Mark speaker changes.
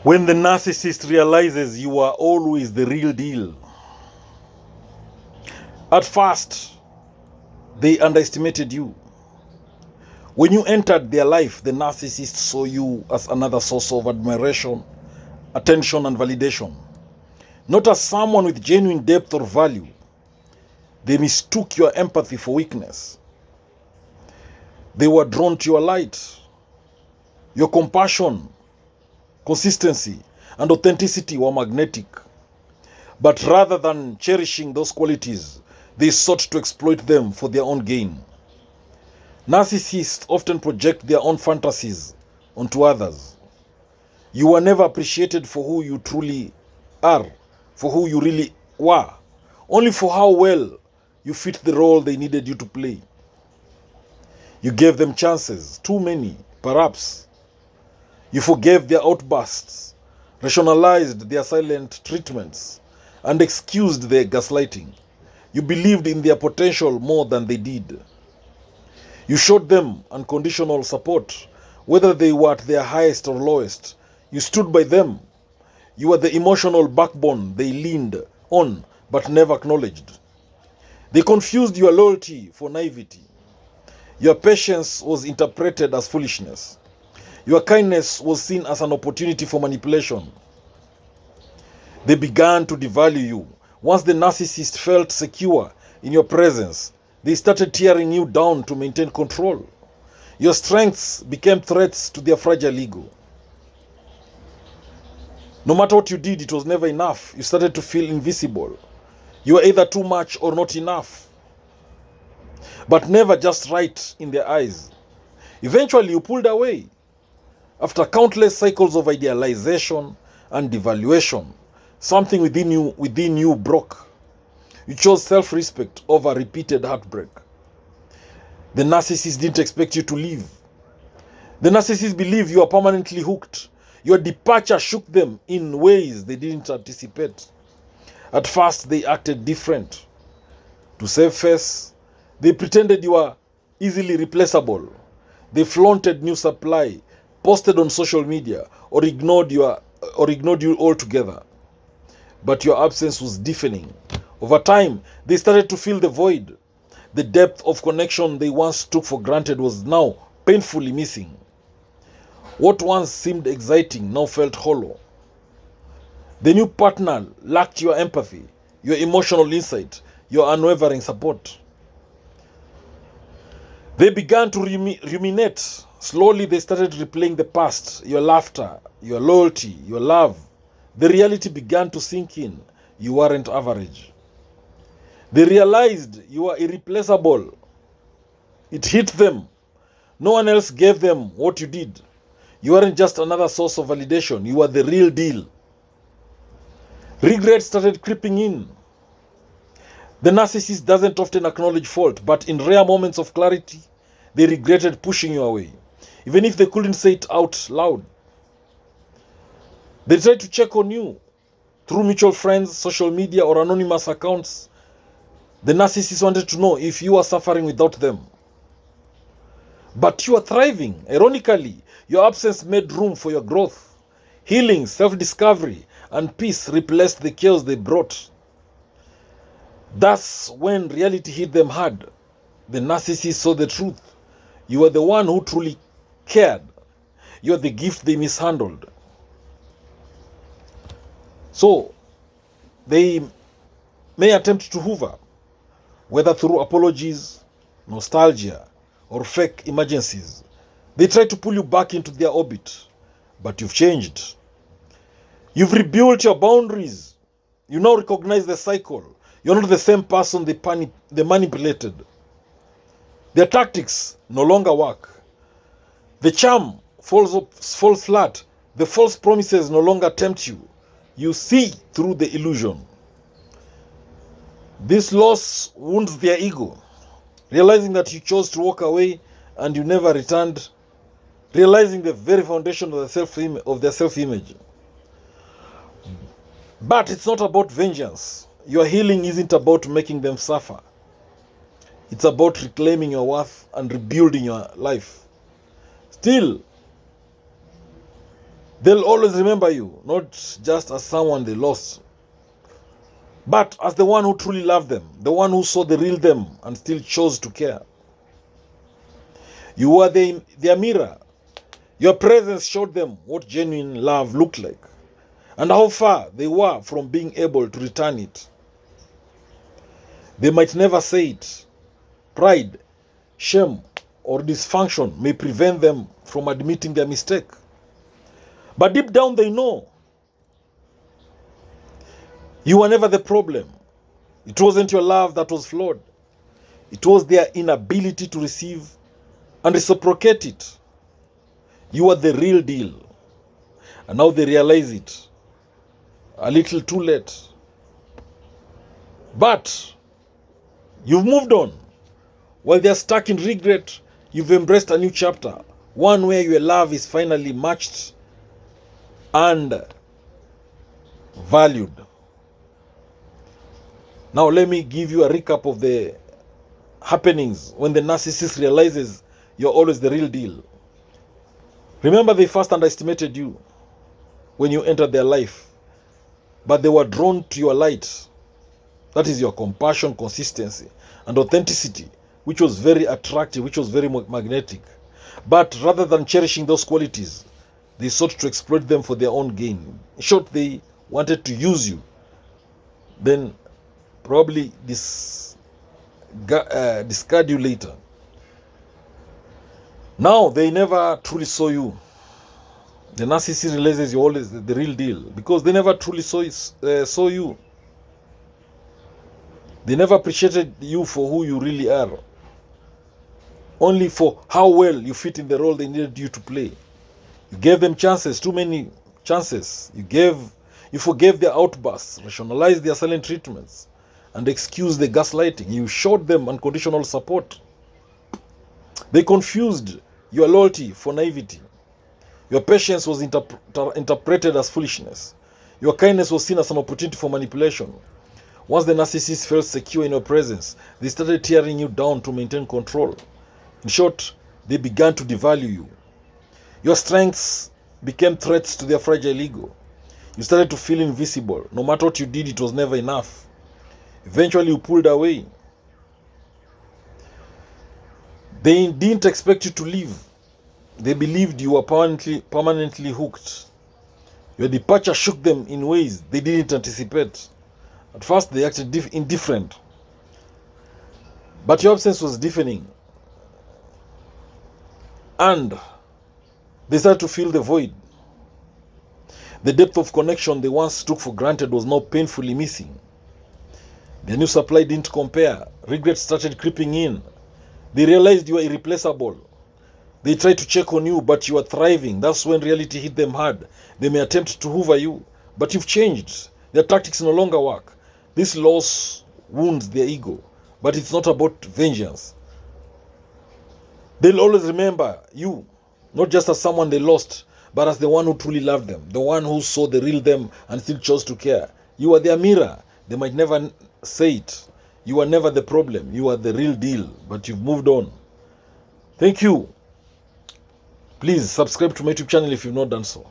Speaker 1: When the narcissist realizes you are always the real deal, at first they underestimated you. When you entered their life, the narcissist saw you as another source of admiration, attention, and validation, not as someone with genuine depth or value. They mistook your empathy for weakness. They were drawn to your light, your compassion, consistency, and authenticity were magnetic. But rather than cherishing those qualities, they sought to exploit them for their own gain. Narcissists often project their own fantasies onto others. You were never appreciated for who you truly are, for who you really were, only for how well you fit the role they needed you to play. You gave them chances, too many, perhaps. You forgave their outbursts, rationalized their silent treatments, and excused their gaslighting. You believed in their potential more than they did. You showed them unconditional support, whether they were at their highest or lowest. You stood by them. You were the emotional backbone they leaned on but never acknowledged. They confused your loyalty for naivety. Your patience was interpreted as foolishness. Your kindness was seen as an opportunity for manipulation. They began to devalue you. Once the narcissist felt secure in your presence, they started tearing you down to maintain control. Your strengths became threats to their fragile ego. No matter what you did, it was never enough. You started to feel invisible. You were either too much or not enough, but never just right in their eyes. Eventually, you pulled away. After countless cycles of idealization and devaluation, something within you broke. You chose self-respect over repeated heartbreak. The narcissist didn't expect you to leave. The narcissist believed you are permanently hooked. Your departure shook them in ways they didn't anticipate. At first, they acted different. To save face, they pretended you were easily replaceable. They flaunted new supply, posted on social media, or ignored you altogether. But your absence was deafening. Over time, they started to feel the void. The depth of connection they once took for granted was now painfully missing. What once seemed exciting now felt hollow. The new partner lacked your empathy, your emotional insight, your unwavering support. They began to ruminate. Slowly, they started replaying the past, your laughter, your loyalty, your love. The reality began to sink in. You weren't average. They realized you were irreplaceable. It hit them. No one else gave them what you did. You weren't just another source of validation. You were the real deal. Regret started creeping in. The narcissist doesn't often acknowledge fault, but in rare moments of clarity, they regretted pushing you away, even if they couldn't say it out loud. They tried to check on you through mutual friends, social media, or anonymous accounts. The narcissist wanted to know if you are suffering without them. But you are thriving. Ironically, your absence made room for your growth. Healing, self-discovery, and peace replaced the chaos they brought. That's when reality hit them hard. The narcissist saw the truth. You are the one who truly cared. You are the gift they mishandled. So, they may attempt to hoover, whether through apologies, nostalgia, or fake emergencies. They try to pull you back into their orbit, but you've changed. You've rebuilt your boundaries. You now recognize the cycle. You're not the same person they manipulated. Their tactics no longer work. The charm falls flat. The false promises no longer tempt you. You see through the illusion. This loss wounds their ego. Realizing that you chose to walk away and you never returned, realizing the very foundation of their self-image. But it's not about vengeance. Your healing isn't about making them suffer. It's about reclaiming your worth and rebuilding your life. Still, They'll always remember you, not just as someone they lost, but as the one who truly loved them, the one who saw the real them and still chose to care. You were their mirror. Your presence showed them what genuine love looked like and how far they were from being able to return it. They might never say it. Pride, shame, or dysfunction may prevent them from admitting their mistake. But deep down they know you were never the problem. It wasn't your love that was flawed. It was their inability to receive and reciprocate it. You are the real deal. And now they realize it. A little too late. But you've moved on. While they're stuck in regret, you've embraced a new chapter. One where your love is finally matched and valued. Now let me give you a recap of the happenings when the narcissist realizes you're always the real deal. Remember, they first underestimated you when you entered their life, but they were drawn to your light. That is your compassion, consistency, and authenticity, which was very attractive, which was very magnetic. But rather than cherishing those qualities, they sought to exploit them for their own gain. In short, they wanted to use you. Then probably discard you later. Now they never truly saw you. The narcissist realizes you're always the real deal because they never truly saw you. They never appreciated you for who you really are, only for how well you fit in the role they needed you to play. You gave them chances, too many chances. You forgave their outbursts, rationalized their silent treatments, and excused the gaslighting. You showed them unconditional support. They confused your loyalty for naivety. Your patience was interpreted as foolishness. Your kindness was seen as an opportunity for manipulation. Once the narcissist felt secure in your presence, they started tearing you down to maintain control. In short, they began to devalue you. Your strengths became threats to their fragile ego. You started to feel invisible. No matter what you did, it was never enough. Eventually, you pulled away. They didn't expect you to leave. They believed you were permanently hooked. Your departure shook them in ways they didn't anticipate. At first, they acted indifferent. But your absence was deafening. And they started to feel the void. The depth of connection they once took for granted was now painfully missing. Their new supply didn't compare. Regret started creeping in. They realized you were irreplaceable. They tried to check on you, but you are thriving. That's when reality hit them hard. They may attempt to hoover you, but you've changed. Their tactics no longer work. This loss wounds their ego, but it's not about vengeance. They'll always remember you, not just as someone they lost, but as the one who truly loved them, the one who saw the real them and still chose to care. You are their mirror. They might never say it. You are never the problem. You are the real deal, but you've moved on. Thank you. Please subscribe to my YouTube channel if you've not done so.